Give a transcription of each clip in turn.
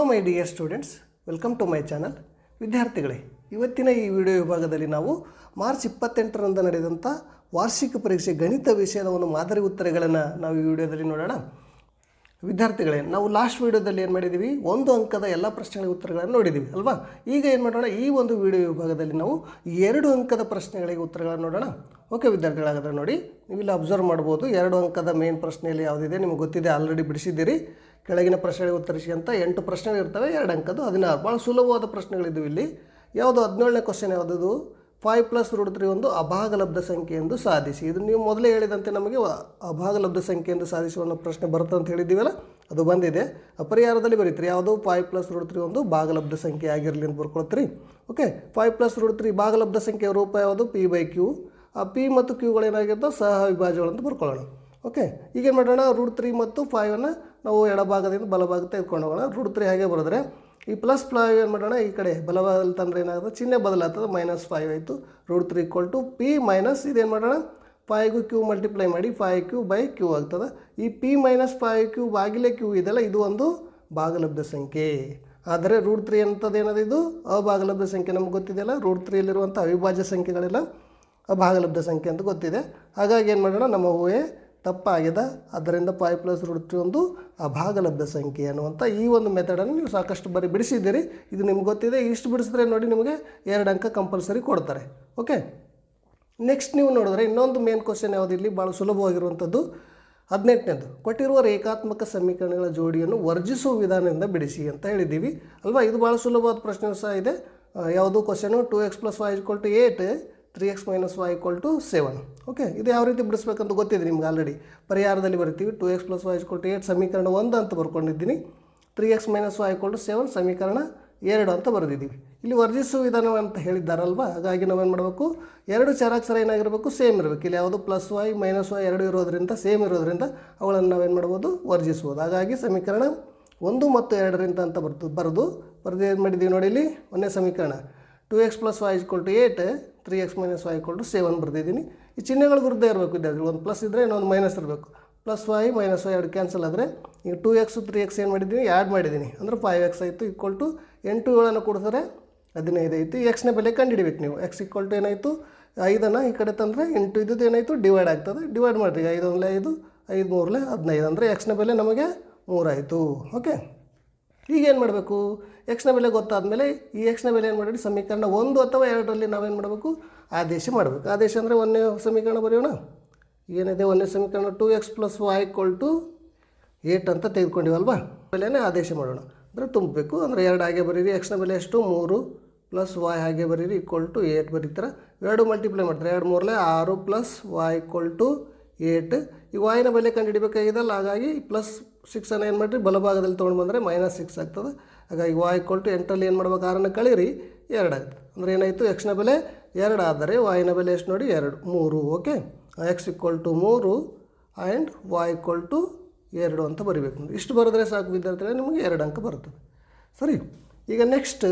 Hello my dear students, welcome to my channel. ವಿದ್ಯಾರ್ಥಿಗಳೇ, ಇವತ್ತಿನ ಈ ವಿಡಿಯೋ ವಿಭಾಗದಲ್ಲಿ ನಾವು ಮಾರ್ಚ್ 28ರಂದು ನಡೆದಂಥ ವಾರ್ಷಿಕ ಪರೀಕ್ಷೆ ಗಣಿತ ವಿಷಯದ ಒಂದು ಮಾದರಿ ಉತ್ತರಗಳನ್ನು ನಾವು ಈ ವಿಡಿಯೋದಲ್ಲಿ ನೋಡೋಣ. ವಿದ್ಯಾರ್ಥಿಗಳೇ, ನಾವು ಲಾಸ್ಟ್ ವಿಡಿಯೋದಲ್ಲಿ ಏನು ಮಾಡಿದ್ದೀವಿ, ಒಂದು ಅಂಕದ ಎಲ್ಲ ಪ್ರಶ್ನೆಗಳಿಗೆ ಉತ್ತರಗಳನ್ನು ನೋಡಿದ್ದೀವಿ ಅಲ್ವಾ. ಈಗ ಏನು ಮಾಡೋಣ, ಈ ಒಂದು ವಿಡಿಯೋ ವಿಭಾಗದಲ್ಲಿ ನಾವು 2 ಅಂಕದ ಪ್ರಶ್ನೆಗಳಿಗೆ ಉತ್ತರಗಳನ್ನು ನೋಡೋಣ. ಓಕೆ ವಿದ್ಯಾರ್ಥಿಗಳಾಗದ್ರೆ ನೋಡಿ, ನೀವಿಲ್ಲಿ ಅಬ್ಸರ್ವ್ ಮಾಡ್ಬೋದು. 2 ಅಂಕದ ಮೇನ್ ಪ್ರಶ್ನೆಯಲ್ಲಿ ಯಾವುದಿದೆ ನಿಮಗೆ ಗೊತ್ತಿದೆ, ಆಲ್ರೆಡಿ ಬಿಡಿಸಿದ್ದೀರಿ. ಕೆಳಗಿನ ಪ್ರಶ್ನೆಗಳಿಗೆ ಉತ್ತರಿಸಿ ಅಂತ 8 ಪ್ರಶ್ನೆಗಳು ಇರ್ತವೆ, 2 ಅಂಕದ್ದು 16. ಭಾಳ ಸುಲಭವಾದ ಪ್ರಶ್ನೆಗಳಿದ್ದವು. ಇಲ್ಲಿ ಯಾವುದು 17ನೇ ಕ್ವಶನ್ ಯಾವುದದು, 5+√3 ಒಂದು ಅಭಾಗಲಬ್ಧ ಸಂಖ್ಯೆ ಎಂದು ಸಾಧಿಸಿ. ಇದು ನೀವು ಮೊದಲೇ ಹೇಳಿದಂತೆ ನಮಗೆ ಅಭಾಗಲಬ್ಧ ಸಂಖ್ಯೆ ಎಂದು ಸಾಧಿಸುವ ಅನ್ನೋ ಪ್ರಶ್ನೆ ಬರುತ್ತೆ ಅಂತ ಹೇಳಿದ್ದೀವಲ್ಲ, ಅದು ಬಂದಿದೆ. ಪರಿಹಾರದಲ್ಲಿ ಬರೀತೀರಿ ಯಾವುದು 5+√3 ಒಂದು ಭಾಗಲಬ್ಧ ಸಂಖ್ಯೆ ಆಗಿರಲಿ ಅಂತ ಬರ್ಕೊಳ್ತೀರಿ. ಓಕೆ, 5+√3 ಭಾಗಲಬ್ಧ ಸಂಖ್ಯೆಯ ರೂಪ ಯಾವುದು, P/Q. ಆ P ಮತ್ತು Qಗಳೇನಾಗಿರ್ತವೆ, ಸಹ ವಿಭಾಜ್ಯಗಳು ಅಂತ ಬರ್ಕೊಳ್ಳೋಣ. ಓಕೆ, ಈಗೇನು ಮಾಡೋಣ, √3 ಮತ್ತು 5ಅನ್ನು ನಾವು ಎಡಭಾಗದಿಂದ ಬಲಭಾಗ ತೆಗೆದುಕೊಂಡು ಹೋಗೋಣ. √3 ಹಾಗೆ ಬರೆದ್ರೆ ಈ +5 ಏನು ಮಾಡೋಣ, ಈ ಕಡೆ ಬಲಭಾಗದಲ್ಲಿ ತಂದರೆ ಏನಾಗುತ್ತೆ, ಚಿಹ್ನೆ ಬದಲಾಗ್ತದೆ, -5 ಆಯಿತು. √3 = P ಮೈನಸ್ ಇದೇನು ಮಾಡೋಣ, 5ಗೂ Q ಮಲ್ಟಿಪ್ಲೈ ಮಾಡಿ 5Q/Q ಆಗ್ತದೆ. ಈ P - 5Q ಭಾಗಿಲೆ Q ಇದೆಲ್ಲ ಇದು ಒಂದು ಭಾಗಲಬ್ಧ ಸಂಖ್ಯೆ. ಆದರೆ √3 ಅಂತದ್ದು ಏನದು, ಇದು ಅಭಾಗಲಬ್ಧ ಸಂಖ್ಯೆ. ನಮ್ಗೆ ಗೊತ್ತಿದೆಯಲ್ಲ, √3ಯಲ್ಲಿರುವಂಥ ಅವಿಭಾಜ್ಯ ಸಂಖ್ಯೆಗಳೆಲ್ಲ ಅಭಾಗಲಬ್ಧ ಸಂಖ್ಯೆ ಅಂತ ಗೊತ್ತಿದೆ. ಹಾಗಾಗಿ ಏನು ಮಾಡೋಣ, ನಮ್ಮ ಊಹೆ ತಪ್ಪಾಗಿದೆ. ಆದ್ದರಿಂದ 5+√3 ಒಂದು ಅಭಾಗಲಬ್ಧ ಸಂಖ್ಯೆ ಅನ್ನುವಂಥ ಈ ಒಂದು ಮೆಥಡನ್ನು ನೀವು ಸಾಕಷ್ಟು ಬಿಡಿಸಿದ್ದೀರಿ. ಇದು ನಿಮ್ಗೆ ಗೊತ್ತಿದೆ. ಇಷ್ಟು ಬಿಡಿಸಿದ್ರೆ ನೋಡಿ ನಿಮಗೆ 2 ಅಂಕ ಕಂಪಲ್ಸರಿ ಕೊಡ್ತಾರೆ. ಓಕೆ, ನೆಕ್ಸ್ಟ್ ನೀವು ನೋಡಿದ್ರೆ ಇನ್ನೊಂದು ಮೇನ್ ಕ್ವಶನ್ ಯಾವುದು, ಇಲ್ಲಿ ಭಾಳ ಸುಲಭವಾಗಿರುವಂಥದ್ದು 18ನೇದು. ಕೊಟ್ಟಿರುವ ರೇಖಾತ್ಮಕ ಸಮೀಕರಣಗಳ ಜೋಡಿಯನ್ನು ವರ್ಜಿಸುವ ವಿಧಾನದಿಂದ ಬಿಡಿಸಿ ಅಂತ ಹೇಳಿದ್ದೀವಿ ಅಲ್ವಾ. ಇದು ಭಾಳ ಸುಲಭವಾದ ಪ್ರಶ್ನೆ ಸಹ ಇದೆ. ಯಾವುದು question, 2x + y = 8, 3x - y = 7. Okay, ಇದು ಯಾವ ರೀತಿ ಬಿಡಿಸ್ಬೇಕಂತ ಗೊತ್ತಿದೆ ನಿಮ್ಗೆ ಆಲ್ರೆಡಿ. ಪರಿಹಾರದಲ್ಲಿ ಬರ್ತೀವಿ. 2x + y = 8 ಸಮೀಕರಣ 1 ಅಂತ ಬರ್ಕೊಂಡಿದ್ದೀನಿ. 3x - y = 7 ಸಮೀಕರಣ 2 ಅಂತ ಬರೆದಿದ್ದೀವಿ. ಇಲ್ಲಿ ವರ್ಜಿಸುವ ವಿಧಾನ ಅಂತ ಹೇಳಿದ್ದಾರಲ್ವ. ಹಾಗಾಗಿ ನಾವೇನು ಮಾಡಬೇಕು, 2 ಚರಾಕ್ಷರ ಏನಾಗಿರಬೇಕು, ಸೇಮ್ ಇರಬೇಕು. ಇಲ್ಲಿ ಯಾವುದು +y - y ಎರಡು ಇರೋದ್ರಿಂದ, ಸೇಮ್ ಇರೋದ್ರಿಂದ ಅವುಗಳನ್ನು ನಾವೇನು ಮಾಡ್ಬೋದು, ವರ್ಜಿಸ್ಬೋದು. ಹಾಗಾಗಿ ಸಮೀಕರಣ 1 ಮತ್ತು 2ರಿಂದ ಅಂತ ಬರೆದು ಏನು ಮಾಡಿದ್ದೀವಿ ನೋಡಿ. ಇಲ್ಲಿ ಒಂದೇ ಸಮೀಕರಣ 2x + y = 8, 3x - y = 7 ಬರೆದಿದ್ದೀನಿ. ಈ ಚಿಹ್ನೆಗಳು ವಿರುದ್ಧ ಇರಬೇಕು ವಿದ್ಯಾರ್ಥಿಗಳು. ಒಂದು ಪ್ಲಸ್ ಇದ್ದರೆ ಇನ್ನೊಂದು ಮೈನಸ್ ಇರಬೇಕು. +y - y ಎರಡು ಕ್ಯಾನ್ಸಲ್ ಆದರೆ ಈಗ 2x 3x ಏನು ಮಾಡಿದ್ದೀನಿ, ಆ್ಯಡ್ ಮಾಡಿದ್ದೀನಿ. ಅಂದರೆ 5x ಆಯಿತು. = 8 7 ಕೂಡಿಸಿದ್ರೆ 15 ಆಯಿತು. ಎಕ್ಸ್ನ ಬೆಲೆ ಕಂಡುಹಿಡಿಬೇಕು ನೀವು. x = ಏನಾಯಿತು, 5ಅನ್ನು ಈ ಕಡೆ ತಂದರೆ 8 ಇದ್ದದ್ದು ಏನಾಯಿತು, ಡಿವೈಡ್ ಆಗ್ತದೆ. ಡಿವೈಡ್ ಮಾಡಿರಿ, 5 × 5 5 3 15. ಅಂದರೆ ಎಕ್ಸ್ನ ಬೆಲೆ ನಮಗೆ 3 ಆಯಿತು. ಓಕೆ, ಈಗೇನು ಮಾಡಬೇಕು, ಎಕ್ಸ್ನ ಬೆಲೆ ಗೊತ್ತಾದಮೇಲೆ ಈ ಎಕ್ಸ್ನ ಬೆಲೆ ಏನು ಮಾಡಿ, ಸಮೀಕರಣ 1 ಅಥವಾ 2ರಲ್ಲಿ ನಾವೇನು ಮಾಡಬೇಕು, ಆದೇಶ ಮಾಡಬೇಕು. ಆದೇಶ ಅಂದರೆ ಒಂದನೇ ಸಮೀಕರಣ ಬರೆಯೋಣ. ಏನಿದೆ ಒಂದನೇ ಸಮೀಕರಣ, 2x + y = 8 ಅಂತ ತೆಗೆದುಕೊಂಡಿವಲ್ವಾ. ಬೆಲೆನೇ ಆದೇಶ ಮಾಡೋಣ. ಅಂದರೆ ತುಂಬಬೇಕು. ಅಂದರೆ 2 ಹಾಗೆ ಬರೀರಿ. ಎಕ್ಸ್ನ ಬೆಲೆ ಎಷ್ಟು, 3 + y ಹಾಗೆ ಬರೀರಿ =8 ಬರೀತಾರೆ. 2 ಮಲ್ಟಿಪ್ಲೈ ಮಾಡ್ತಾರೆ. 2 3 6 + y = 8. ಈ ವಾಯಿನ ಬೆಲೆ ಕಂಡುಹಿಡಿಬೇಕಾಗಿದೆಲ್ಲ. ಹಾಗಾಗಿ +6ಅನ್ನು ಏನು ಮಾಡಿರಿ, ಬಲಭಾಗದಲ್ಲಿ ತೊಗೊಂಡು ಬಂದರೆ -6 ಆಗ್ತದೆ. ಹಾಗಾಗಿ y = 8ರಲ್ಲಿ ಏನು ಮಾಡ್ಬೇಕು, 6ಅನ್ನು ಕಳೀರಿ, 2 ಆಗ್ತದೆ. ಅಂದರೆ ಏನಾಯಿತು, ಎಕ್ಸ್ನ ಬೆಲೆ 2 ಆದರೆ ವಾಯಿನ ಬೆಲೆ ಎಷ್ಟು ನೋಡಿ, 2 3. ಓಕೆ, x = 3 ಆ್ಯಂಡ್ y = 2 ಅಂತ ಬರೀಬೇಕು. ಇಷ್ಟು ಬರೆದ್ರೆ ಸಾಕು ವಿದ್ಯಾರ್ಥಿಗಳೇ, ನಿಮಗೆ 2 ಅಂಕ ಬರ್ತದೆ. ಸರಿ, ಈಗ ನೆಕ್ಸ್ಟ್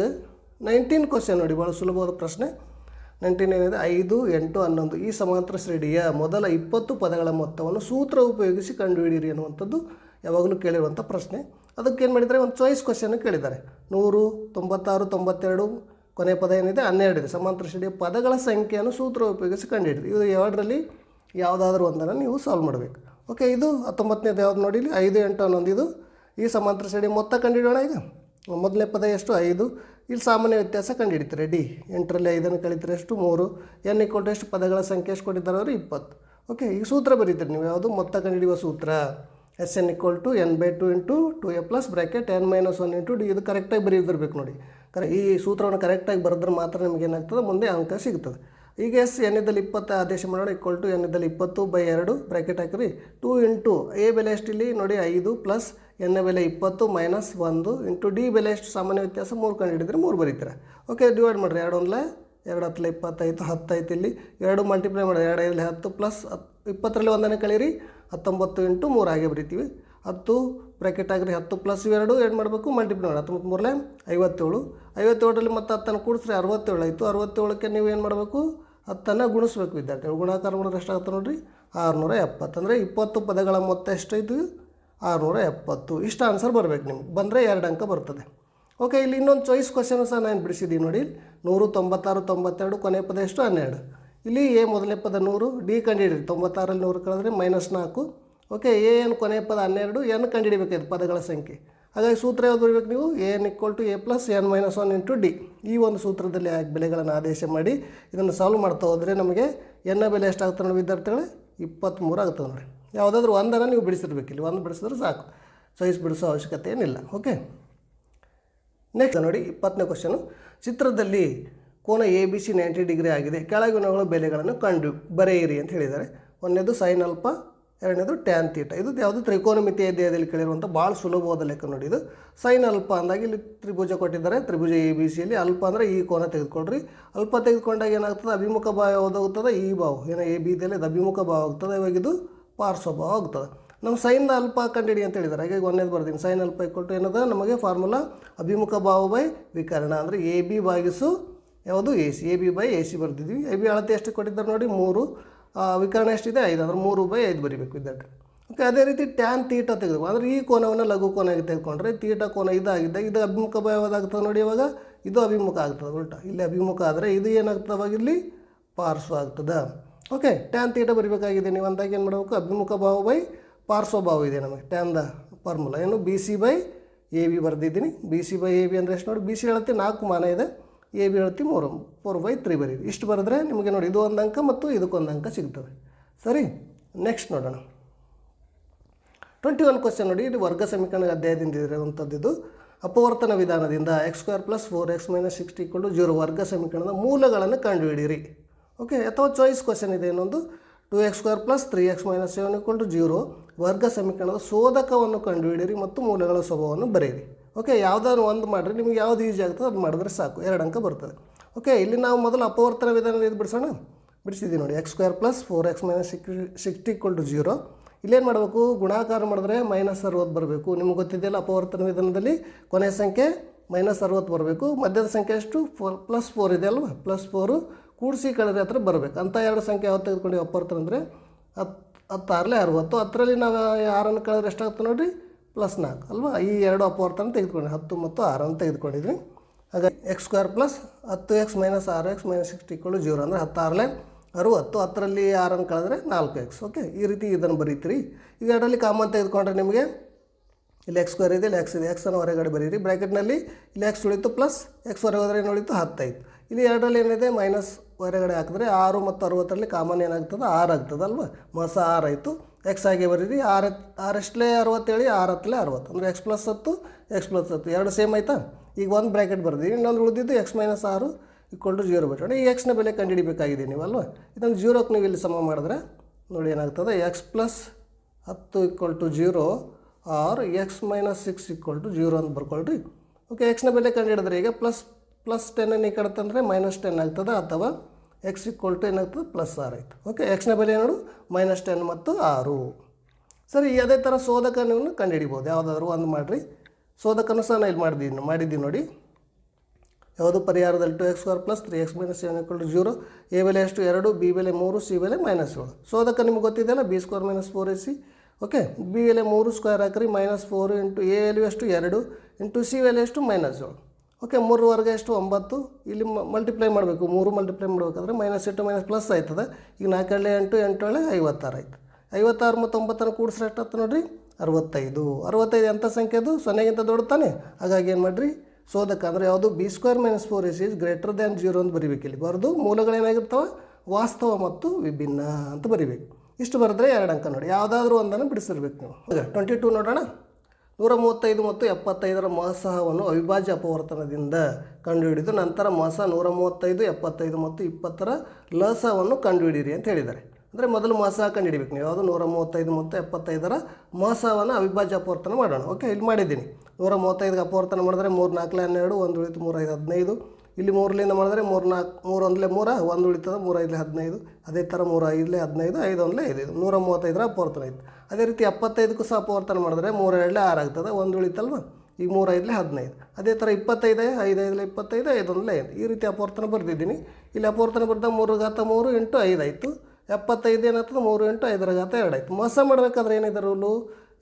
19 ಕ್ವಶನ್ ನೋಡಿ, ಭಾಳ ಸುಲಭವಾದ ಪ್ರಶ್ನೆ. 19 ಏನಿದೆ, 5 8 11 ಈ ಸಮಾಂತರ ಶ್ರೇಣಿಯ ಮೊದಲ 20 ಪದಗಳ ಮೊತ್ತವನ್ನು ಸೂತ್ರ ಉಪಯೋಗಿಸಿ ಕಂಡುಹಿಡಿಯಿರಿ ಅನ್ನುವಂಥದ್ದು ಯಾವಾಗಲೂ ಕೇಳಿರುವಂಥ ಪ್ರಶ್ನೆ. ಅದಕ್ಕೆ ಏನು ಮಾಡಿದ್ದಾರೆ, ಒಂದು ಚಾಯ್ಸ್ ಕ್ವಶನ್ ಕೇಳಿದ್ದಾರೆ. 100 96 92 ಕೊನೆ ಪದ ಏನಿದೆ 12 ಇದೆ. ಸಮಾಂತರ ಶ್ರೇಣಿಯ ಪದಗಳ ಸಂಖ್ಯೆಯನ್ನು ಸೂತ್ರ ಉಪಯೋಗಿಸಿ ಕಂಡುಹಿಡಿಯಿರಿ. ಇದು 2ರಲ್ಲಿ ಯಾವುದಾದ್ರೂ ಒಂದನ್ನು ನೀವು ಸಾಲ್ವ್ ಮಾಡಬೇಕು. ಓಕೆ, ಇದು 19ನೇದು ಯಾವ್ದು ನೋಡಿ, ಇಲ್ಲಿ 5 8 11 ಇದು ಈ ಸಮಾಂತರ ಶ್ರೇಣಿಯ ಮೊತ್ತ ಕಂಡುಹಿಡಿಯೋಣ. ಈಗ ಮೊದಲನೇ ಪದ ಎಷ್ಟು, 5. ಇಲ್ಲಿ ಸಾಮಾನ್ಯ ವ್ಯತ್ಯಾಸ ಕಂಡುಹಿಡಿತಾರೆ. ಡಿ 8ರಲ್ಲಿ 5ಅನ್ನು ಕಳಿತಾರೆ ಎಷ್ಟು, 3. n = ಎಷ್ಟು, ಪದಗಳ ಸಂಖ್ಯೆ ಎಷ್ಟು ಕೊಟ್ಟಿದ್ದಾರೆ ಅವರು, 20. ಓಕೆ, ಈಗ ಸೂತ್ರ ಬರೀತೀರಿ ನೀವು. ಯಾವುದು ಮೊತ್ತ ಕಂಡುಹಿಡಿಯುವ ಸೂತ್ರ, Sn = n/2 × 2a + n - 1 × d. ಇದು ಕರೆಕ್ಟಾಗಿ ಬರೀದಿರ್ಬೇಕು ನೋಡಿ. ಈ ಸೂತ್ರವನ್ನು ಕರೆಕ್ಟಾಗಿ ಬರೆದ್ರೆ ಮಾತ್ರ ನಿಮ್ಗೆ ಏನಾಗ್ತದೆ, ಮುಂದೆ ಅಂಕ ಸಿಗ್ತದೆ. ಈಗ n ಇದ್ದಲ್ಲಿ 20 ಆದೇಶ ಮಾಡೋಣ. = n ಇದ್ದಲ್ಲಿ 20/2 ಬ್ರ್ಯಾಕೆಟ್ ಹಾಕಿರಿ. 2 × a ಬೆಲೆ ಎಷ್ಟು ಇಲ್ಲಿ ನೋಡಿ, 5 + n ಬೆಲೆ 20 - 1 × d ಬೆಲೆ ಎಷ್ಟು, ಸಾಮಾನ್ಯ ವ್ಯತ್ಯಾಸ 3 ಕಂಡುಹಿಡಿದ್ರೆ 3 ಬರೀತೀರ. ಓಕೆ, ಡಿವೈಡ್ ಮಾಡಿರಿ. 2 1 2 10 20 ಆಯಿತು, 10 ಆಯ್ತು. ಇಲ್ಲಿ 2 ಮಲ್ಟಿಪ್ಲೈ ಮಾಡಿ, 2 5 10 + 20ರಲ್ಲಿ 1ಅನ್ನು ಕಳೀರಿ, 19 × 3 ಹಾಗೆ ಬರೀತೀವಿ. 10 ಬ್ರ್ಯಾಕೆಟ್ ಆಗಿರಿ, 10 + 2 ಏನು ಮಾಡಬೇಕು, ಮಲ್ಟಿಪ್ಲೈ ಮಾಡಿ. 19 3 57. 57ರಲ್ಲಿ ಮತ್ತೆ 10ಅನ್ನು ಕೂಡಿಸ್ರಿ, 67 ಆಯಿತು. 67ಕ್ಕೆ ನೀವು ಏನು ಮಾಡಬೇಕು, 10ಅನ್ನು ಗುಣಿಸ್ಬೇಕು ವಿದ್ಯಾರ್ಥಿಗಳು. ಗುಣಾಕಾರ ಮಾಡಿದ್ರೆ ಎಷ್ಟಾಗುತ್ತೆ ನೋಡಿರಿ, 670. ಅಂದರೆ 20 ಪದಗಳ ಮೊತ್ತ ಎಷ್ಟಾಯಿತು, 670. ಇಷ್ಟು ಆನ್ಸರ್ ಬರಬೇಕು ನಿಮ್ಗೆ. ಬಂದರೆ 2 ಅಂಕ ಬರ್ತದೆ. ಓಕೆ, ಇಲ್ಲಿ ಇನ್ನೊಂದು ಚಾಯ್ಸ್ ಕ್ವಶನ್ ಸಹ ನಾನು ಬಿಡಿಸಿದ್ದೀನಿ ನೋಡಿ. 196, 92 ಕೊನೆ ಪದ ಎಷ್ಟು 12. ಇಲ್ಲಿ ಎ ಮೊದಲನೇ ಪದ 100, ಡಿ ಕಂಡುಹಿಡಿಯಿರಿ. 96ರಲ್ಲಿ 100 ಕಳೆದ್ರೆ -4. ಓಕೆ, ಎ ಎನ್ ಕೊನೆ ಪದ 12, ಎನ್ ಕಂಡುಹಿಡಿಬೇಕಾಯ್ತು ಪದಗಳ ಸಂಖ್ಯೆ. ಹಾಗಾಗಿ ಸೂತ್ರ ಯಾವ್ದು ಬರಬೇಕು ನೀವು? N = A plus N -1 into D. ಈ ಒಂದು ಸೂತ್ರದಲ್ಲಿ ಬೆಲೆಗಳನ್ನು ಆದೇಶ ಮಾಡಿ ಇದನ್ನು ಸಾಲ್ವ್ ಮಾಡ್ತಾ ಹೋದರೆ ನಮಗೆ ಎನ್ನ ಬೆಲೆ ಎಷ್ಟಾಗ್ತದೆ ನೋಡಿ ವಿದ್ಯಾರ್ಥಿಗಳೇ? 23 ಆಗ್ತದೆ ನೋಡಿ. ಯಾವುದಾದ್ರೂ ಒಂದನ್ನು ನೀವು ಬಿಡಿಸಿರ್ಬೇಕು. ಇಲ್ಲಿ ಒಂದು ಬಿಡಿಸಿದ್ರೆ ಸಾಕು, ಚಾಯ್ಸ್ ಬಿಡಿಸೋ ಅವಶ್ಯಕತೆ ಏನಿಲ್ಲ. ಓಕೆ, ನೆಕ್ಸ್ಟ್ ನೋಡಿ 20ನೇ ಕ್ವಶನು. ಚಿತ್ರದಲ್ಲಿ ಕೋನ ಎ ಬಿ ಸಿ 90 ಡಿಗ್ರಿ ಆಗಿದೆ. ಕೆಳಗಿನವುಗಳ ಬೆಲೆಗಳನ್ನು ಕಂಡು ಬರೆಯಿರಿ ಅಂತ ಹೇಳಿದ್ದಾರೆ. ಒಂದನೇದು ಸೈನ್ ಅಲ್ಫಾ, ಎರಡನೇದು ಟ್ಯಾನ್ ತೀಟ. ಇದು ಯಾವುದು ತ್ರಿಕೋನಮಿತಿಯ ಅಧ್ಯಾಯದಲ್ಲಿ ಕೇಳಿರುವಂಥ ಭಾಳ ಸುಲಭವಾದ ಲೆಕ್ಕ ನೋಡಿ. ಇದು ಸೈನ್ ಅಲ್ಫಾ ಅಂದಾಗ ಇಲ್ಲಿ ತ್ರಿಭುಜ ಕೊಟ್ಟಿದ್ದಾರೆ. ತ್ರಿಭುಜ ಎ ಬಿ ಸಿಯಲ್ಲಿ ಅಲ್ಪ ಅಂದರೆ ಈ ಕೋನ ತೆಗೆದುಕೊಳ್ರಿ. ಅಲ್ಪ ತೆಗೆದುಕೊಂಡಾಗ ಏನಾಗ್ತದೆ? ಅಭಿಮುಖ ಭಾವ ಯಾವುದಾಗುತ್ತದೆ? ಈ ಭಾವ ಏನೋ ಎ ಬಿ ಇದೆಯಲ್ಲ ಇದು ಅಭಿಮುಖ ಭಾವ ಆಗ್ತದೆ. ಇವಾಗ ಇದು ಪಾರ್ಶ್ವಭಾವ ಆಗ್ತದೆ. ನಮ್ಮ ಸೈನ್ ಅಲ್ಪ ಕಂಡುಹಿಡಿ ಅಂತ ಹೇಳಿದ್ದಾರೆ. ಹಾಗಾಗಿ ಒಂದೇದು ಬರ್ತೀನಿ. ಸೈನ್ ಅಲ್ಪ = ಏನದ ನಮಗೆ ಫಾರ್ಮುಲಾ? ಅಭಿಮುಖ ಭಾವ ಬೈ ವಿಕರ್ಣ. ಅಂದರೆ ಎ ಬಿ ಭಾಗಿಸು ಯಾವುದು? A C. A B by A C ಬರ್ತಿದ್ವಿ. ಎ ಬಿ ಅಳತೆ ಎಷ್ಟು ಕೊಟ್ಟಿದ್ದಾರೆ ನೋಡಿ? 3. ವಿಕರ್ಣ ಎಷ್ಟಿದೆ? 5. ಅಂದರೆ 3/5 ಬರೀಬೇಕು ವಿದ್ಯಾರ್ಥಿ. ಓಕೆ, ಅದೇ ರೀತಿ ಟ್ಯಾನ್ ತೀಟ ತೆಗೆದು ಅಂದರೆ ಈ ಕೋನವನ್ನು ಲಘು ಕೋನಾಗಿ ತೆಗೆದುಕೊಂಡ್ರೆ ತೀಟ ಕೋನ ಇದಾಗಿದೆ. ಇದು ಅಭಿಮುಖ ಭಾವ ಯಾವುದಾಗ್ತದೆ ನೋಡಿ? ಇವಾಗ ಇದು ಅಭಿಮುಖ ಆಗ್ತದೆ. ಉಲ್ಟಾ ಇಲ್ಲಿ ಅಭಿಮುಖ ಆದರೆ ಇದು ಏನಾಗ್ತದೆ? ಅವಾಗ ಇಲ್ಲಿ ಪಾರ್ಶ್ವ ಆಗ್ತದೆ. ಓಕೆ, ಟ್ಯಾನ್ ತೀಟ ಬರೀಬೇಕಾಗಿದೆ ನೀವು. ಅಂದಾಗ ಏನು ಮಾಡಬೇಕು? ಅಭಿಮುಖ ಭಾವ ಬೈ ಪಾರ್ಶ್ವಭಾವ ಇದೆ ನಮಗೆ. ಟ್ಯಾನ್ದ ಫಾರ್ಮುಲಾ ಏನು? B c by a b ಬರೆದಿದ್ದೀನಿ. B c by a b ಅಂದರೆ ಎಷ್ಟು ನೋಡಿ? ಬಿ ಸಿ ಅಳತೆ 4 ಮಾನ ಇದೆ, ಎ ಬಿ ಅಳತೆ 3, 4/3 ಬರೀರಿ. ಇಷ್ಟು ಬರೆದ್ರೆ ನಿಮಗೆ ನೋಡಿ ಇದು ಒಂದು ಅಂಕ ಮತ್ತು ಇದಕ್ಕೊಂದು ಅಂಕ ಸಿಗ್ತದೆ. ಸರಿ, ನೆಕ್ಸ್ಟ್ ನೋಡೋಣ. 21 ಕ್ವಶನ್ ನೋಡಿ. ಇದು ವರ್ಗ ಸಮೀಕರಣ ಅಧ್ಯಾಯದಿಂದ ಇರುವಂಥದ್ದು. ಇದು ಅಪವರ್ತನ ವಿಧಾನದಿಂದ x² + 4x - 60 = 0 ವರ್ಗ ಸಮೀಕರಣದ ಮೂಲಗಳನ್ನು ಕಂಡುಹಿಡಿಯಿರಿ. ಓಕೆ, ಅಥವಾ ಚಾಯ್ಸ್ ಕ್ವಶನ್ ಇದೆ ಇನ್ನೊಂದು. 2x² + 3x - 7 = 0 ವರ್ಗ ಸಮೀಕರಣದ ಶೋಧಕವನ್ನು ಕಂಡುಹಿಡಿಯಿರಿ ಮತ್ತು ಮೂಲಗಳ ಸ್ವಭಾವವನ್ನು ಬರೆಯಿರಿ. ಓಕೆ, ಯಾವುದಾದ್ರು ಒಂದು ಮಾಡಿರಿ. ನಿಮಗೆ ಯಾವುದು ಈಸಿ ಆಗ್ತದೆ ಅದು ಮಾಡಿದ್ರೆ ಸಾಕು, 2 ಅಂಕ ಬರ್ತದೆ. ಓಕೆ, ಇಲ್ಲಿ ನಾವು ಮೊದಲು ಅಪವರ್ತನ ವಿಧಾನ ಇದು ಬಿಡಿಸೋಣ. ಬಿಡಿಸಿದ್ದೀವಿ ನೋಡಿ. x² + 4x - 60 = 0. ಇಲ್ಲೇನು ಮಾಡಬೇಕು? ಗುಣಾಕಾರ ಮಾಡಿದ್ರೆ -60 ಬರಬೇಕು. ನಿಮ್ಗೆ ಗೊತ್ತಿದೆಯಲ್ಲ ಅಪವರ್ತನ ವಿಧಾನದಲ್ಲಿ ಕೊನೆಯ ಸಂಖ್ಯೆ -60 ಬರಬೇಕು. ಮಧ್ಯದ ಸಂಖ್ಯೆ ಎಷ್ಟು? +4 ಇದೆ ಅಲ್ವಾ? +4 ಕೂಡಿಸಿ ಕಳೆದ್ರೆ ಹತ್ರ ಬರಬೇಕು. ಅಂಥ 2 ಸಂಖ್ಯೆ ಯಾವ್ದು ತೆಗೆದುಕೊಂಡು ಅಪವರ್ತನ ಅಂದರೆ 10 × 60. 10ರಲ್ಲಿ ನಾವು 6 ಕಳೆದ್ರೆ ಎಷ್ಟಾಗ್ತದೆ ನೋಡಿರಿ? +4 ಅಲ್ವಾ? ಈ 2 ಅಪವರ್ತನ ತೆಗೆದುಕೊಂಡ್ರಿ. 10 ಮತ್ತು 6 ಅಂತ ತೆಗೆದುಕೊಂಡಿದ್ವಿ. ಹಾಗಾಗಿ x² + 10x - 6x - 60 = 0 ಅಂದರೆ 10 × 60. 10ರಲ್ಲಿ 6 ಕಳೆದ್ರೆ 4x. ಓಕೆ, ಈ ರೀತಿ ಇದನ್ನು ಬರೀತೀರಿ. ಈಗ 2ರಲ್ಲಿ ಕಾಮನ್ ತೆಗೆದುಕೊಂಡ್ರೆ ನಿಮಗೆ ಇಲ್ಲಿ x² ಇದೆ, ಇಲ್ಲಿ x ಇದೆ. x ಅನ್ನು ಹೊರಗಡೆ ಬರೀರಿ. ಬ್ರ್ಯಾಕೆಟ್ನಲ್ಲಿ ಇಲ್ಲಿ x ಉಳಿತು ಪ್ಲಸ್ x ಹೊರಗೆ ಹೋದರೆ ಏನು ಉಳಿತು? 10 ಆಯಿತು. ಇಲ್ಲಿ 2ರಲ್ಲಿ ಏನಿದೆ? ಮೈನಸ್ ಹೊರಗಡೆ ಹಾಕಿದ್ರೆ 6 ಮತ್ತು 60ರಲ್ಲಿ ಕಾಮನ್ ಏನಾಗ್ತದೆ? 6 ಆಗ್ತದೆ ಅಲ್ವಾ? ಮಸ 6 ಆಯಿತು. ಎಕ್ಸ್ ಆಗಿ ಬರೀರಿ. 6 6 60 ಹೇಳಿ 6 10 60 ಅಂದರೆ x + 10 x + 10 ಎರಡು ಸೇಮ್ ಆಯಿತಾ? ಈಗ ಒಂದು ಬ್ರ್ಯಾಕೆಟ್ ಬರ್ತೀವಿ. ಇನ್ನೊಂದು ಉಳಿದಿದ್ದು x - 6 = 0 ಬಿಟ್ಟರೆ ಈ ಎಕ್ಸ್ನ ಬೆಲೆ ಕಂಡುಹಿಡಿಬೇಕಾಗಿದೆ ನೀವು ಅಲ್ವಾ? ಇದನ್ನು 0ಕ್ಕೆ ನೀವು ಇಲ್ಲಿ ಸಮ ಮಾಡಿದ್ರೆ ನೋಡಿ ಏನಾಗ್ತದೆ? x + 10 = 0 ಆರ್ x - 6 = 0 ಅಂತ ಬರ್ಕೊಳ್ರಿ. ಓಕೆ, ಎಕ್ಸ್ನ ಬೆಲೆ ಕಂಡುಹಿಡಿದ್ರೆ ಈಗ +10 ಈ ಕಡೆ ತಂದರೆ -10 ಆಗ್ತದೆ, ಅಥವಾ x = ಏನಾಗ್ತದೆ? +6 ಆಯಿತು. ಓಕೆ, ಎಕ್ಸ್ನ ಬೆಲೆ ನೋಡು -10 ಮತ್ತು 6. ಸರಿ, ಅದೇ ಥರ ಶೋಧಕ ನೀವು ಕಂಡುಹಿಡಿಬೋದು. ಯಾವುದಾದ್ರೂ ಒಂದು ಮಾಡಿರಿ. ಶೋಧಕನೂ ಸಹ ನಾನು ಇಲ್ಲಿ ಮಾಡಿದ್ದೀವಿ ನೋಡಿ. ಯಾವುದು ಪರಿಹಾರದಲ್ಲಿ? 2x² + 3x - 7 = 0. ಎ ಬೆಲೆ ಎಷ್ಟು? 2, ಬಿ ಬೆಲೆ 3, ಸಿ ಬೆಲೆ -7. ಶೋಧಕ ನಿಮ್ಗೆ ಗೊತ್ತಿದೆಯಲ್ಲ, b² - 4ac. ಓಕೆ, ಬಿ ಬೆಲೆ 3 ಸ್ಕ್ವೇರ್ ಹಾಕಿರಿ, -4 ಇಂಟು ಎ ವ್ಯಾಲ್ಯೂ ಎಷ್ಟು? 2 ಇಂಟು ಸಿ ವ್ಯಾಲ್ಯೂ ಎಷ್ಟು? -7. ಓಕೆ, 3 ವರ್ಗ ಎಷ್ಟು? 9. ಇಲ್ಲಿ ಮಲ್ಟಿಪ್ಲೈ ಮಾಡಬೇಕು. 3 ಮಲ್ಟಿಪ್ಲೈ ಮಾಡಬೇಕಾದ್ರೆ -8 ಪ್ಲಸ್ ಆಯ್ತದೆ. ಈಗ 4 8 8 56 ಆಯಿತು. 56 ಮತ್ತು 9 ಕೂಡಿಸ್ರೆ ಎಷ್ಟಾಗ್ತದೆ ನೋಡಿರಿ? 65. 65 ಎಂಥ ಸಂಖ್ಯೆ ಅದು? 0ಗಿಂತ ದೊಡ್ಡ ತಾನೆ. ಹಾಗಾಗಿ ಏನು ಮಾಡಿರಿ? ಶೋಧಕ ಅಂದರೆ ಯಾವುದು? b² - 4ac = 0 ಅಂತ ಬರೀಬೇಕು. ಇಲ್ಲಿ ಬರೆದು ಮೂಲಗಳೇನಾಗಿರ್ತವೆ? ವಾಸ್ತವ ಮತ್ತು ವಿಭಿನ್ನ ಅಂತ ಬರೀಬೇಕು. ಇಷ್ಟು ಬರೆದ್ರೆ 2 ಅಂಕ ನೋಡಿ. ಯಾವುದಾದ್ರೂ ಒಂದನ್ನು ಬಿಡಿಸಿರ್ಬೇಕು ನೀವು. ಈಗ 22 ನೋಡೋಣ. 135 ಮತ್ತು 75ರ ಮಹಸಹವನ್ನು ಅವಿಭಾಜ್ಯ ಅಪವರ್ತನದಿಂದ ಕಂಡುಹಿಡಿದು ನಂತರ ಮಹಸ 135, 75 ಮತ್ತು 20ರ ಲಸವನ್ನು ಕಂಡುಹಿಡಿಯಿರಿ ಅಂತ ಹೇಳಿದ್ದಾರೆ. ಅಂದರೆ ಮೊದಲು ಮಹಸಹ ಕಂಡುಹಿಡಿಬೇಕು ನೀವು. ಯಾವುದು? 135 ಮತ್ತು 75ರ ಮಹಸಹವನ್ನು ಅವಿಭಾಜ್ಯ ಅಪವರ್ತನ ಮಾಡೋಣ. ಓಕೆ, ಇಲ್ಲಿ ಮಾಡಿದ್ದೀನಿ. 135ಗೆ ಅಪವರ್ತನ ಮಾಡಿದ್ರೆ 3 4 12, 1 ಉಳಿತು 3 5 15. ಇಲ್ಲಿ 3ರಿಂದ ಮಾಡಿದ್ರೆ 3 4 3 1 3, 1 ಉಳಿತದೆ 3 5 15. ಅದೇ ಥರ 3 5 15, 5 1 5 135ರ ಅಪವರ್ತನ ಆಯಿತು. ಅದೇ ರೀತಿ 75ಕ್ಕೂ ಸಹ ಅಪವರ್ತನ ಮಾಡಿದ್ರೆ 3 2 6 ಆಗ್ತದೆ, 1 ಉಳಿತಲ್ವ? ಈಗ 3 5 15. ಅದೇ ಥರ 25 5 5 25, 5 1 5. ಈ ರೀತಿ ಅಪವರ್ತನ ಬರೆದಿದ್ದೀನಿ. ಇಲ್ಲಿ ಅಪವರ್ತನ ಬರೆದ 3 × 3 × 5 ಆಯಿತು. 75 ಏನಾಗ್ತದೆ? 3 × 5 × 2 ಆಯಿತು. ಮೋಸ ಮಾಡಬೇಕಾದ್ರೆ ಏನಿದೆ ರೂಲು?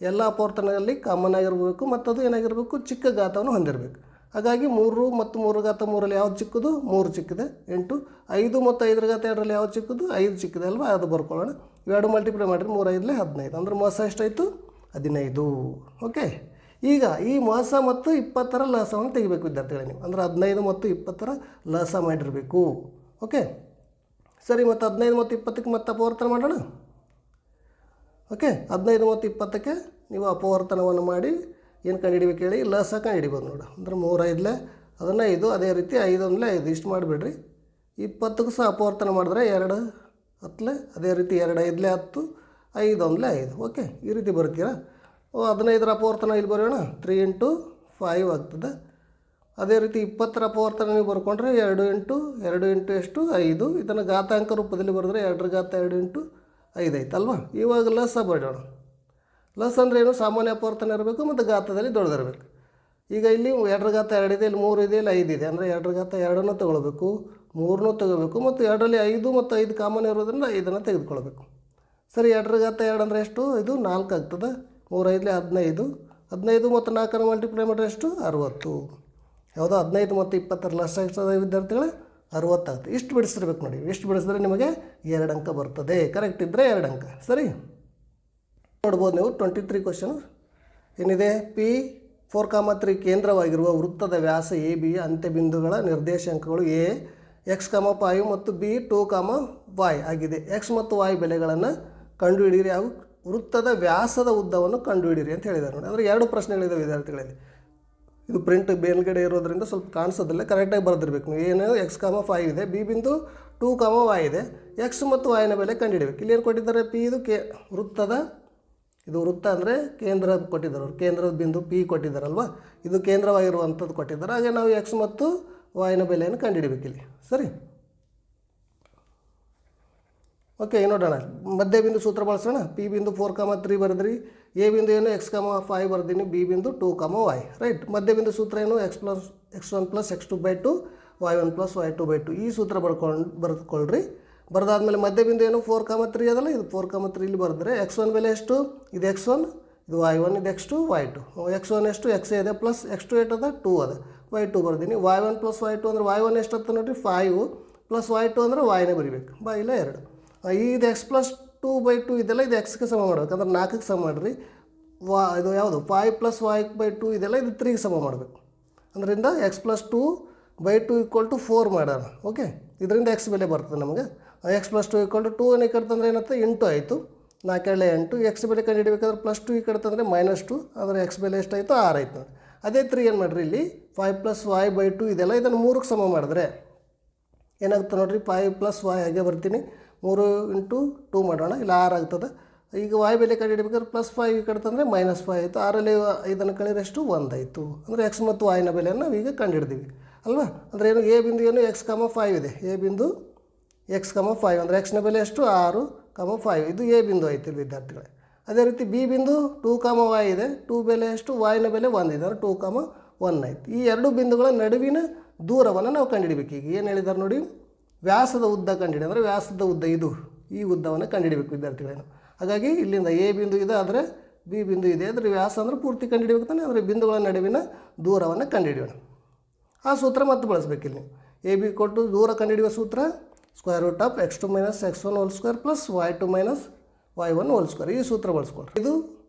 ಎಲ್ಲ ಅಪವರ್ತನದಲ್ಲಿ ಕಾಮನ್ ಆಗಿರಬೇಕು ಮತ್ತು ಅದು ಏನಾಗಿರಬೇಕು? ಚಿಕ್ಕ ಘಾತವನ್ನು ಹೊಂದಿರಬೇಕು. ಹಾಗಾಗಿ 3 ಮತ್ತು 3 ಯಾವ್ದು ಚಿಕ್ಕದು? 3 ಚಿಕ್ಕಿದೆ. 8 5 ಮತ್ತು 5 ಯಾವ್ದು ಚಿಕ್ಕದು? 5 ಚಿಕ್ಕಿದೆ ಅಲ್ವಾ? ಅದು ಬರ್ಕೊಳ್ಳೋಣ. ಇವೆರಡು ಮಲ್ಟಿಪ್ಲೈ ಮಾಡಿರಿ, 3 5 15. ಅಂದರೆ ಮೊಸ ಎಷ್ಟಾಯಿತು? 15. ಓಕೆ. ಈಗ ಈ ಮೊಸ ಮತ್ತು 20ರ ಲಸವನ್ನು ತೆಗಿಬೇಕು ವಿದ್ಯಾರ್ಥಿಗಳೇ ನೀವು. ಅಂದರೆ 15 ಮತ್ತು 20ರ ಲಸ ಮಾಡಿರಬೇಕು. ಓಕೆ ಸರಿ. ಮತ್ತು 15 ಮತ್ತು 20ಕ್ಕೆ ಮತ್ತೆ ಅಪವರ್ತನ ಮಾಡೋಣ. ಓಕೆ 15 ಮತ್ತು 20ಕ್ಕೆ ನೀವು ಅಪವರ್ತನವನ್ನು ಮಾಡಿ ಏನು ಕಂಡುಹಿಡಿಬೇಕು ಹೇಳಿ? ಲಸ ಕಂಡುಹಿಡಿಬೋದು ನೋಡಿ. ಅಂದರೆ 3 5 ಅದನ್ನು 5, ಅದೇ ರೀತಿ 5 1 5 ಇಷ್ಟು ಮಾಡಿಬಿಡ್ರಿ. 20ಕ್ಕೂ ಸಹ ಅಪವರ್ತನ ಮಾಡಿದ್ರೆ 2 10, ಅದೇ ರೀತಿ 2 5 10, 5 1 5. ಓಕೆ ಈ ರೀತಿ ಬರ್ತೀರಾ? 15ರ ಅಪವರ್ತನ ಇಲ್ಲಿ ಬರೋಣ, 3 × 5 ಆಗ್ತದೆ. ಅದೇ ರೀತಿ 20ರ ಅಪವರ್ತನ ನೀವು ಬರ್ಕೊಂಡ್ರೆ 2 × ಎಷ್ಟು? 5. ಇದನ್ನು ಘಾತಾಂಕ ರೂಪದಲ್ಲಿ ಬರೆದ್ರೆ 2 × 2 × 5 ಆಯ್ತಲ್ವಾ? ಇವಾಗ ಲಸ ಬರೋಣ. ಲಸ್ ಅಂದರೆ ಏನು? ಸಾಮಾನ್ಯ ಅಪವರ್ತನ ಇರಬೇಕು ಮತ್ತು ಘಾತದಲ್ಲಿ ದೊಡ್ಡದಿರಬೇಕು. ಈಗ ಇಲ್ಲಿ 2 × 2 ಇದೆ, ಇಲ್ಲಿ 3 ಇದೆ, ಇಲ್ಲಿ 5 ಇದೆ. ಅಂದರೆ 2 × 2 ತೊಗೊಳ್ಬೇಕು, 3 ತೊಗೋಬೇಕು, ಮತ್ತು 2ರಲ್ಲಿ 5 ಮತ್ತು 5 ಕಾಮನ್ ಇರೋದ್ರಿಂದ 5 ತೆಗೆದುಕೊಳ್ಬೇಕು. ಸರಿ. 2 × 2 ಅಂದರೆ ಎಷ್ಟು? ಇದು 4 ಆಗ್ತದೆ. 3 5 15. 15 ಮತ್ತು 4 ಮಲ್ಟಿಪ್ಲೈ ಮಾಡಿದ್ರೆ ಎಷ್ಟು? 60. ಯಾವುದೋ 15 ಮತ್ತು 20ರ ಲಸ ಎಷ್ಟಾದ ವಿದ್ಯಾರ್ಥಿಗಳೇ? 60 ಆಗ್ತದೆ. ಇಷ್ಟು ಬಿಡಿಸಿರ್ಬೇಕು ನೋಡಿ. ಇಷ್ಟು ಬಿಡಿಸಿದ್ರೆ ನಿಮಗೆ 2 ಅಂಕ ಬರ್ತದೆ. ಕರೆಕ್ಟ್ ಇದ್ದರೆ 2 ಅಂಕ. ಸರಿ. ನೋಡ್ಬೋದು ನೀವು 23 ಕ್ವಶನ್ ಏನಿದೆ? P4, 3 ಕೇಂದ್ರವಾಗಿರುವ ವೃತ್ತದ ವ್ಯಾಸ ABಯ ಅಂತ್ಯಬಿಂದುಗಳ ನಿರ್ದೇಶಾಂಕಗಳು A x, 5 ಮತ್ತು B 2, y ಆಗಿದೆ. x ಮತ್ತು y ಬೆಲೆಗಳನ್ನು ಕಂಡುಹಿಡಿಯಿರಿ ಹಾಗೂ ವೃತ್ತದ ವ್ಯಾಸದ ಉದ್ದವನ್ನು ಕಂಡುಹಿಡಿಯಿರಿ ಅಂತ ಹೇಳಿದ್ದಾರೆ ನೋಡಿ. ಅಂದರೆ 2 ಪ್ರಶ್ನೆಗಳಿದೆ ವಿದ್ಯಾರ್ಥಿಗಳಲ್ಲಿ. ಇದು ಪ್ರಿಂಟ್ ಮೇಲ್ಗಡೆ ಇರೋದ್ರಿಂದ ಸ್ವಲ್ಪ ಕಾಣಿಸೋದಿಲ್ಲ, ಕರೆಕ್ಟಾಗಿ ಬರೆದಿರ್ಬೇಕು ನೀವು. ಏನು? x, 5 ಇದೆ, B ಬಿಂದು 2, y ಇದೆ. x ಮತ್ತು y ನ ಬೆಲೆ ಕಂಡುಹಿಡಬೇಕು. ಇಲ್ಲಿ ಏನು ಕೊಟ್ಟಿದ್ದಾರೆ? P ಇದು ವೃತ್ತದ, ಇದು ವೃತ್ತ ಅಂದರೆ ಕೇಂದ್ರ ಕೊಟ್ಟಿದ್ದಾರೆ ಅವರು. ಕೇಂದ್ರದ ಬಿಂದು P ಕೊಟ್ಟಿದ್ದಾರಲ್ವ, ಇದು ಕೇಂದ್ರವಾಗಿರುವಂಥದ್ದು ಕೊಟ್ಟಿದ್ದಾರೆ. ಹಾಗೆ ನಾವು x ಮತ್ತು y ನ ಬೆಲೆಯನ್ನು ಕಂಡುಹಿಡಬೇಕು ಇಲ್ಲಿ. ಸರಿ. ಓಕೆ ನೋಡೋಣ. ಮಧ್ಯ ಬಿಂದು ಸೂತ್ರ ಬಳಸೋಣ. P ಬಿಂದು 4, 3 ಬರೆದ್ರಿ. A ಬಿಂದು ಏನು? x, 5 ಬರ್ದೀನಿ. B ಬಿಂದು 2, y ರೈಟ್. ಮಧ್ಯ ಬಿಂದು ಸೂತ್ರ ಏನು? x1 + x2/2 y1 + y2/2. ಈ ಸೂತ್ರ ಬರ್ಕೊಳ್ರಿ. ಬರೆದಾದ್ಮೇಲೆ ಮಧ್ಯ ಬಿಂದು ಏನು? 4, 3 ಅದಲ್ಲ, ಇದು 4, 3 ಇಲ್ಲಿ ಬರೆದ್ರೆ x1 ಬೆಲೆ ಎಷ್ಟು? ಇದು x1, ಇದು y1, ಇದು x2, y2. x1 ಎಷ್ಟು? x ಇದೆ, ಪ್ಲಸ್ x2 ಎಷ್ಟು ಅದ? 2 ಅದ. y2 ಬರ್ದೀನಿ. y1 + y2 ಅಂದರೆ y1 ಎಷ್ಟು ಅಂತ ನೋಡಿರಿ? 5 ಪ್ಲಸ್ y2 ಅಂದರೆ yನೇ ಬರಿಬೇಕು. ಇಲ್ಲ 2. ಇದು x + 2/2 ಇದೆಲ್ಲ ಇದು xಗೆ ಸಮ ಮಾಡಬೇಕು. ಅಂದ್ರೆ 4ಕ್ಕೆ ಸಮ ಮಾಡಿರಿ. ಇದು ಯಾವುದು? 5 + y/2 ಇದೆಲ್ಲ ಇದು 3ಗೆ ಸಮ ಮಾಡಬೇಕು. ಅದರಿಂದ x + 2/2 = 4 ಮಾಡೋಣ. ಓಕೆ ಇದರಿಂದ x ಬೆಲೆ ಬರ್ತದೆ ನಮಗೆ. x + 2 = 2 ಈ ಕಡೆ ತಂದರೆ ಏನಾಗ್ತದೆ? ಇಂಟು ಆಯಿತು. 4 8. x ಬೆಲೆ ಕಂಡು ಹಿಡಿಬೇಕಾದ್ರೆ +2 ಈ ಕಡೆ ತಂದರೆ -2. ಅಂದರೆ x ಬೆಲೆ ಎಷ್ಟಾಯಿತು? 6 ಆಯ್ತು ನೋಡಿ. ಅದೇ 3 ಏನು ಮಾಡಿರಿ? ಇಲ್ಲಿ 5 + y/2 ಇದೆಲ್ಲ ಇದನ್ನು 3ಕ್ಕೆ ಸಮ ಮಾಡಿದ್ರೆ ಏನಾಗುತ್ತೆ ನೋಡಿರಿ? 5 + y ಹಾಗೆ ಬರ್ತೀನಿ. 3 × 2 ಮಾಡೋಣ. ಇಲ್ಲಿ 6 ಆಗ್ತದೆ. ಈಗ y ಬೆಲೆ ಕಂಡು ಹಿಡಿಬೇಕಾದ್ರೆ +5 ಈ ಕಡೆ ತಂದರೆ -5 ಆಯಿತು. 6ರಲ್ಲಿ 5 ಕಳೆದ್ರೆ ಎಷ್ಟು? 1 ಆಯಿತು. ಅಂದರೆ x ಮತ್ತು y ನ ಬೆಲೆಯನ್ನು ನಾವೀಗ ಕಂಡು ಹಿಡಿದೀವಿ ಅಲ್ವಾ? ಅಂದರೆ ಏನು? A ಬಿಂದು ಏನು? x, 5 ಇದೆ. A ಬಿಂದು x, 5 ಅಂದರೆ x ನ ಬೆಲೆ ಎಷ್ಟು? 6, 5. ಇದು A ಬಿಂದು ಆಯಿತು ಇಲ್ಲಿ ವಿದ್ಯಾರ್ಥಿಗಳೇ. ಅದೇ ರೀತಿ B ಬಿಂದು 2, y ಇದೆ. 2 ಬೆಲೆ ಎಷ್ಟು? y ನ ಬೆಲೆ 1 ಇದೆ. ಅಂದರೆ 2, 1 ಆಯಿತು. ಈ 2 ಬಿಂದುಗಳ ನಡುವಿನ ದೂರವನ್ನು ನಾವು ಕಂಡುಹಿಡಬೇಕು. ಈಗ ಏನು ಹೇಳಿದ್ದಾರೆ ನೋಡಿ? ವ್ಯಾಸದ ಉದ್ದ ಕಂಡುಹಿಡಿ. ಅಂದರೆ ವ್ಯಾಸದ ಉದ್ದ ಇದು, ಈ ಉದ್ದವನ್ನು ಕಂಡುಹಿಡಬೇಕು ವಿದ್ಯಾರ್ಥಿಗಳೇನು. ಹಾಗಾಗಿ ಇಲ್ಲಿಂದ A ಬಿಂದು ಇದೆ, ಆದರೆ B ಬಿಂದು ಇದೆ. ಅಂದರೆ ವ್ಯಾಸ ಅಂದರೆ ಪೂರ್ತಿ ಕಂಡುಹಿಡಬೇಕು ತಾನೆ. ಅಂದರೆ ಬಿಂದುಗಳ ನಡುವಿನ ದೂರವನ್ನು ಕಂಡುಹಿಡಿಯೋಣ. ಆ ಸೂತ್ರ ಮತ್ತೆ ಬಳಸಬೇಕಿಲ್ಲಿ ನೀವು. AB ಕೊಟ್ಟು ದೂರ ಕಂಡುಹಿಡಿಯುವ ಸೂತ್ರ √(x2 - x1) + y2 - y1). ಈ ಸೂತ್ರ ಬಳಸ್ಕೊಳ್ರಿ. ಇದು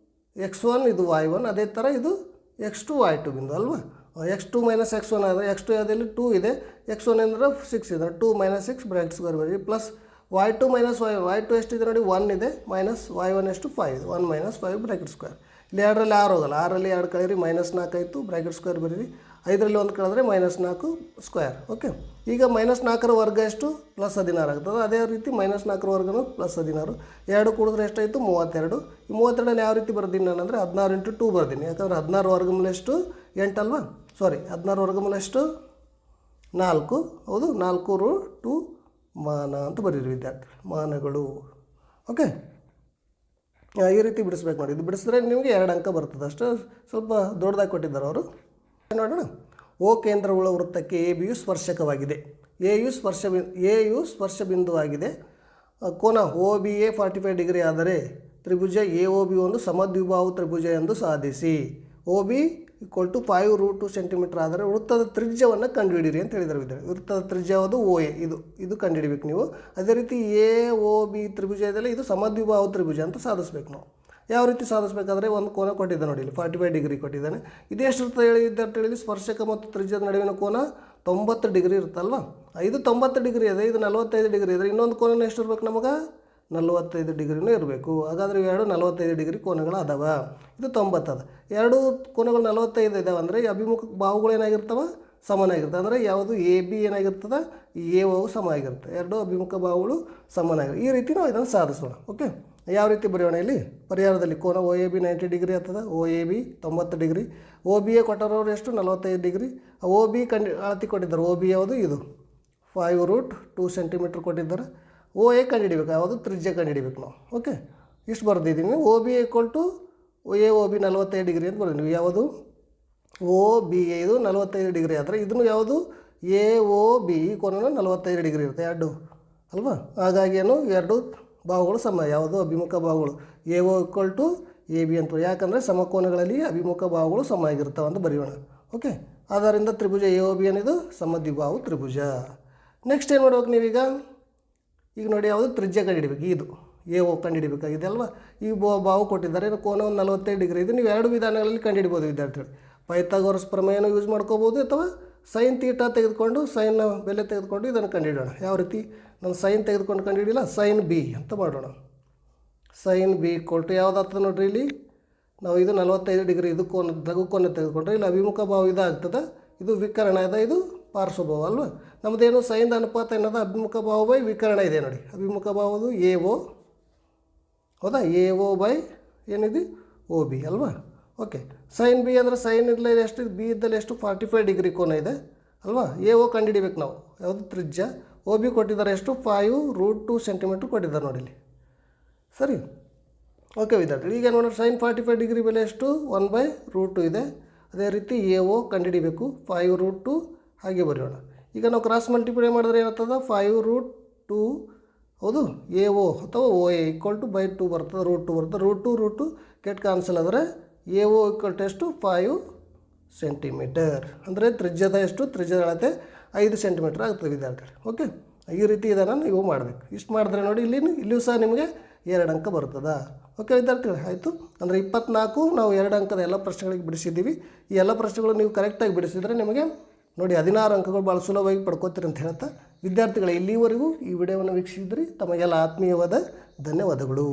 x1, ಇದು y1. ಅದೇ ಥರ ಇದು x2, y2 ಬಿಂದು ಅಲ್ವಾ? x2 - x1 ಆದರೆ x2 ಯಾವುದಲ್ಲಿ 2 ಇದೆ, x1 ಅಂದರೆ 6 ಇದೆ. 2 - 6 (ಬ್ರಾಕೆಟ್ ಬರೀ ಪ್ಲಸ್ y2 - y1. y2 ಎಷ್ಟಿದೆ ನೋಡಿ? 1 ಇದೆ. ಮೈನಸ್ y1 ಎಷ್ಟು? 5 ಇದೆ. 1 - 5 (ಬ್ರಾಕೆಟ್). ಇಲ್ಲಿ 2ರಲ್ಲಿ 6 ಹೋಗಲ್ಲ. 6ರಲ್ಲಿ 2 ಕಳೀರಿ, -4 ಆಯಿತು. (ಬ್ರಾಕೆಟ್) ಬರೀರಿ. 5ರಲ್ಲಿ 1 ಕಳೆದ್ರೆ -4². ಓಕೆ ಈಗ -4ರ ವರ್ಗ ಎಷ್ಟು? +16 ಆಗ್ತದೆ. ಅದೇ ರೀತಿ -4ರ ವರ್ಗನೂ +16. 2 ಕೂಡಿದ್ರೆ ಎಷ್ಟಾಯಿತು? 32. ಈ 32ರಲ್ಲಿ ಯಾವ ರೀತಿ ಬರ್ದೀನಿ ನಾನು ಅಂದರೆ 16 × 2 ಬರ್ದೀನಿ. ಯಾಕಂದರೆ 16 ವರ್ಗಮೂಲ ಎಷ್ಟು? 8 ಅಲ್ವಾ? ಸಾರಿ 16 ವರ್ಗಮೂಲ ಎಷ್ಟು? 4. ಹೌದು, 4√2 ಮಾನ ಅಂತ ಬರೀರಿ ವಿದ್ಯಾರ್ಥಿ. ಮಾನಗಳು. ಓಕೆ ಈ ರೀತಿ ಬಿಡಿಸ್ಬೇಕು ನೋಡಿ. ಇದು ಬಿಡಿಸಿದ್ರೆ ನಿಮಗೆ 2 ಅಂಕ ಬರ್ತದೆ. ಅಷ್ಟು ಸ್ವಲ್ಪ ದೊಡ್ಡದಾಗಿ ಕೊಟ್ಟಿದ್ದಾರೆ ಅವರು. ನೋಡೋಣ. O ಕೇಂದ್ರವುಳ್ಳ ವೃತ್ತಕ್ಕೆ ABಯು ಸ್ಪರ್ಶಕವಾಗಿದೆ. ಎಯು ಸ್ಪರ್ಶ ಬಿಂದುವಾಗಿದೆ. ಕೋನ OBA 45 ಡಿಗ್ರಿ ಆದರೆ ತ್ರಿಭುಜ AOB ಒಂದು ಸಮದ್ವಿಬಾಹು ತ್ರಿಭುಜ ಎಂದು ಸಾಧಿಸಿ. OB ಈಕ್ವಲ್ ಟು 5√2 ಸೆಂಟಿಮೀಟರ್ ಆದರೆ ವೃತ್ತದ ತ್ರಿಜ್ಯವನ್ನು ಕಂಡುಹಿಡಿಯಿರಿ ಅಂತ ಹೇಳಿದ್ದಾರೆ ವಿದ್ಯಾರ್ಥಿ. ವೃತ್ತದ ತ್ರಿಜ್ಯ ಯಾವುದು OA, ಇದು ಕಂಡುಹಿಡಿಬೇಕು ನೀವು. ಅದೇ ರೀತಿ AOB ತ್ರಿಭುಜ ಇದೆಯಲ್ಲ, ಇದು ಸಮದ್ವಿಬಾಹು ತ್ರಿಭುಜ ಅಂತ ಸಾಧಿಸ್ಬೇಕು ನಾವು. ಯಾವ ರೀತಿ ಸಾಧಿಸಬೇಕಾದ್ರೆ ಒಂದು ಕೋನ ಕೊಟ್ಟಿದ್ದಾನೆ ನೋಡಿ, ಇಲ್ಲಿ 45 ಡಿಗ್ರಿ ಕೊಟ್ಟಿದ್ದಾನೆ. ಇದೆಷ್ಟು ಇರುತ್ತೆ ಹೇಳಿದ್ದು, ಸ್ಪರ್ಶಕ ಮತ್ತು ತ್ರಿಜ್ಯದ ನಡುವಿನ ಕೋನ 90 ಡಿಗ್ರಿ ಇರುತ್ತಲ್ವ. ಇದು 90 ಡಿಗ್ರಿ ಇದೆ, ಇದು 45 ಡಿಗ್ರಿ ಇದೆ. ಇನ್ನೊಂದು ಕೋನ ಎಷ್ಟು ಇರಬೇಕು ನಮಗೆ, 45 ಡಿಗ್ರಿನೂ ಇರಬೇಕು. ಹಾಗಾದರೆ ಇವೆರಡು 45 ಡಿಗ್ರಿ ಕೋನಗಳು ಅದಾವ. ಇದು 90 ಅದ. ಎರಡು ಕೋನಗಳು 45 ಇದಾವೆ ಅಂದರೆ ಈ ಅಭಿಮುಖ ಬಾಹುಗಳು ಏನಾಗಿರ್ತವೆ, ಸಮನಾಗಿರ್ತವೆ. ಅಂದರೆ ಯಾವುದು AB ಏನಾಗಿರ್ತದೆ, AO ಸಮ ಆಗಿರುತ್ತೆ. ಎರಡು ಅಭಿಮುಖ ಬಾಹುಗಳು ಸಮನಾಗಿರುತ್ತೆ. ಈ ರೀತಿ ನಾವು ಇದನ್ನು ಸಾಧಿಸೋಣ. ಓಕೆ, ಯಾವ ರೀತಿ ಬರೆಯೋಣ ಇಲ್ಲಿ ಪರಿಹಾರದಲ್ಲಿ. ಕೋನ OAB 90 ಡಿಗ್ರಿ ಆಗ್ತದೆ, OAB 90 ಡಿಗ್ರಿ. OBA ಕೊಟ್ಟರೋರು ಎಷ್ಟು, 45 ಡಿಗ್ರಿ. OB ಅಳತಿ ಕೊಟ್ಟಿದ್ದಾರೆ. OB ಯಾವುದು, ಇದು 5√2 ಸೆಂಟಿಮೀಟ್ರ್ ಕೊಟ್ಟಿದ್ದಾರೆ. OA ಕಂಡುಹಿಡಿಬೇಕು, ಯಾವುದು ತ್ರಿಜ್ಯ ಕಂಡುಹಿಡಿಬೇಕು ನಾವು. ಓಕೆ, ಇಷ್ಟು ಬರ್ದಿದ್ದೀನಿ. OB equal to AOB 45 degree ಅಂತ ಬರ್ದಿದ್ದೀವಿ. ಯಾವುದು OBA ಇದು 45 ಡಿಗ್ರಿ ಆದರೆ ಇದನ್ನು ಯಾವುದು AOB ಈ ಕೋನ 45 ಡಿಗ್ರಿ ಇರುತ್ತೆ, ಎರಡು ಅಲ್ವಾ. ಹಾಗಾಗಿ ಏನು, ಎರಡು ಬಾಹುಗಳು ಸಮ. ಯಾವುದು ಅಭಿಮುಖ ಬಾಹುಗಳು AO ಈಕ್ವಲ್ ಟು AB ಅಂತ. ಯಾಕಂದರೆ ಸಮಕೋನಗಳಲ್ಲಿ ಅಭಿಮುಖ ಬಾಹುಗಳು ಸಮ ಆಗಿರ್ತವೆ ಅಂತ ಬರೆಯೋಣ. ಓಕೆ, ಆದ್ದರಿಂದ ತ್ರಿಭುಜ AOB ಏನಿದು ಸಮದ್ವಿಬಾಹು ತ್ರಿಭುಜ. ನೆಕ್ಸ್ಟ್ ಏನು ಮಾಡ್ಬೇಕು ನೀವೀಗ, ಈಗ ನೋಡಿ ಯಾವುದು ತ್ರಿಜ್ಯ ಕಂಡುಹಿಡಿಬೇಕು. ಇದು AO ಕಂಡುಹಿಡಿಬೇಕಾಗಿದೆ ಅಲ್ವಾ. ಈ ಬಾಹು ಕೊಟ್ಟಿದ್ದಾರೆ, ಕೋನ 45 ಡಿಗ್ರಿ ಇದೆ. ನೀವು ಎರಡು ವಿಧಾನಗಳಲ್ಲಿ ಕಂಡುಹಿಡ್ಬೋದು ವಿದ್ಯಾರ್ಥಿಗಳು. ಪೈಥಾಗೋರಸ್ ಪ್ರಮೇಯನ ಯೂಸ್ ಮಾಡ್ಕೋಬೋದು ಅಥವಾ ಸೈನ್ ಥೀಟಾ ತೆಗೆದುಕೊಂಡು ಸೈನ್ನ ಬೆಲೆ ತೆಗೆದುಕೊಂಡು ಇದನ್ನು ಕಂಡುಹಿಡೋಣ. ಯಾವ ರೀತಿ, ನಾನು ಸೈನ್ ತೆಗೆದುಕೊಂಡು ಕಂಡುಹಿಡಿಲ್ಲ, ಸೈನ್ B ಅಂತ ಮಾಡೋಣ. ಸೈನ್ B ಈಕ್ವಲ್ ಟು ಯಾವುದಾಗ್ತದೆ ನೋಡ್ರಿ, ಇಲ್ಲಿ ನಾವು ಇದು 45 ಡಿಗ್ರಿ ಇದು ಕೋನ ಲಘು ಕೋನ ತೆಗೆದುಕೊಂಡ್ರೆ ಇಲ್ಲಿ ಅಭಿಮುಖ ಬಾಹು ಇದಾಗ್ತದೆ, ಇದು ವಿಕರಣ ಇದೆ, ಇದು ಪಾರ್ಶ್ವಭಾವ ಅಲ್ವಾ. ನಮ್ಮದೇನು ಸೈನ್ ಅನುಪಾತ ಏನದ ಅಭಿಮುಖ ಬಾಹು ಬೈ ವಿಕರಣ ಇದೆ ನೋಡಿ. ಅಭಿಮುಖ ಬಾಹುದು AO ಹೌದಾ, AO ಬೈ ಏನಿದೆ OB ಅಲ್ವಾ. ಓಕೆ, ಸೈನ್ B ಅಂದರೆ ಸೈನ್ ಇರಲಿ ಎಷ್ಟು, B ಇದ್ದಲ್ಲಿ ಎಷ್ಟು 45 ಡಿಗ್ರಿ ಕೋನ ಇದೆ ಅಲ್ವಾ. AO ಕಂಡುಹಿಡಿಬೇಕು ನಾವು, ಯಾವುದು ತ್ರಿಜ್ಯ. OB ಕೊಟ್ಟಿದ್ದಾರೆ ಎಷ್ಟು, 5√2 ಸೆಂಟಿಮೀಟ್ರ್ ಕೊಟ್ಟಿದ್ದಾರೆ ನೋಡಿ ಇಲ್ಲಿ. ಸರಿ, ಓಕೆ ವಿದ್ಯಾರ್ಥಿ. ಈಗ ನೋಡಿ ಸೈನ್ 45 ಡಿಗ್ರಿ ಬೆಲೆ ಎಷ್ಟು, 1/√2 ಇದೆ. ಅದೇ ರೀತಿ AO ಕಂಡುಹಿಡಿಬೇಕು, 5√2 ಹಾಗೆ ಬರೆಯೋಣ. ಈಗ ನಾವು ಕ್ರಾಸ್ ಮಲ್ಟಿಪ್ಲೈ ಮಾಡಿದ್ರೆ ಏನಾಗ್ತದೆ, 5√2 ಹೌದು AO ಅಥವಾ OA ಈಕ್ವಲ್ ಟು /2 ಬರ್ತದೆ, √2 ಬರ್ತದೆ. √2 ಕೆಟ್ ಕ್ಯಾನ್ಸಲ್ ಆದರೆ AO ಈಕ್ವಲ್ ಟು ಎಷ್ಟು, 5 ಸೆಂಟಿಮೀಟರ್. ಅಂದರೆ ತ್ರಿಜ್ಯದ ಎಷ್ಟು, ತ್ರಿಜ್ಯದ ಅಳತೆ 5 ಸೆಂಟಿಮೀಟರ್ ಆಗ್ತದೆ ವಿದ್ಯಾರ್ಥಿಗಳು. ಓಕೆ, ಈ ರೀತಿ ಇದನ್ನು ನೀವು ಮಾಡಬೇಕು. ಇಷ್ಟು ಮಾಡಿದ್ರೆ ನೋಡಿ ಇಲ್ಲಿಯೂ ಸಹ ನಿಮಗೆ 2 ಅಂಕ ಬರ್ತದೆ. ಓಕೆ ವಿದ್ಯಾರ್ಥಿಗಳು, ಆಯಿತು. ಅಂದರೆ 24 ನಾವು 2 ಅಂಕದ ಎಲ್ಲ ಪ್ರಶ್ನೆಗಳಿಗೆ ಬಿಡಿಸಿದ್ದೀವಿ. ಈ ಎಲ್ಲ ಪ್ರಶ್ನೆಗಳು ನೀವು ಕರೆಕ್ಟಾಗಿ ಬಿಡಿಸಿದರೆ ನಿಮಗೆ ನೋಡಿ 16 ಅಂಕಗಳು ಭಾಳ ಸುಲಭವಾಗಿ ಪಡ್ಕೋತೀರಿ ಅಂತ ಹೇಳ್ತಾ ವಿದ್ಯಾರ್ಥಿಗಳು ಇಲ್ಲಿವರೆಗೂ ಈ ವಿಡಿಯೋವನ್ನು ವೀಕ್ಷಿಸಿದ್ರಿ. ತಮಗೆಲ್ಲ ಆತ್ಮೀಯವಾದ ಧನ್ಯವಾದಗಳು.